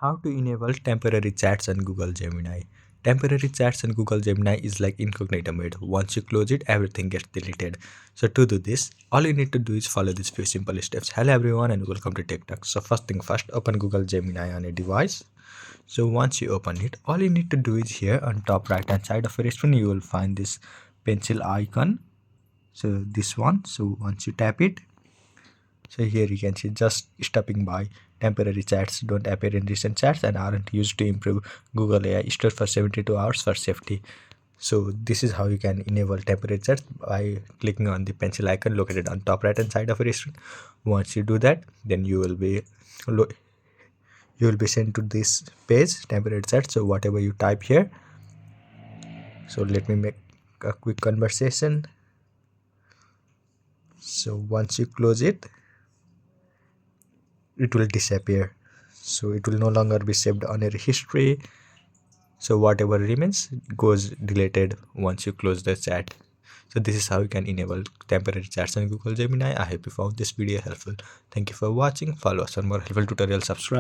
How to enable temporary chats on Google Gemini. Temporary chats on Google Gemini is like incognito mode. Once you close it, everything gets deleted. So to do this, all you need to do is follow these few simple steps. Hello everyone and welcome to TikTok. So first thing first, open Google Gemini on a device. So once you open it, all you need to do is here on top right hand side of your screen, you will find this pencil icon. So this one. So once you tap it, so here you can see just stopping by. Temporary chats don't appear in recent chats and aren't used to improve Google AI store for 72 hours for safety. So this is how you can enable temporary chats by clicking on the pencil icon located on top right hand side of your screen. Once you do that, then you will be sent to this page temporary chat. So whatever you type here, so let me make a quick conversation. So once you close it, it will disappear, so it will no longer be saved on your history. So whatever remains goes deleted once you close the chat. So this is how you can enable temporary chats on Google Gemini. I hope you found this video helpful. Thank you for watching. Follow us for more helpful tutorials. Subscribe.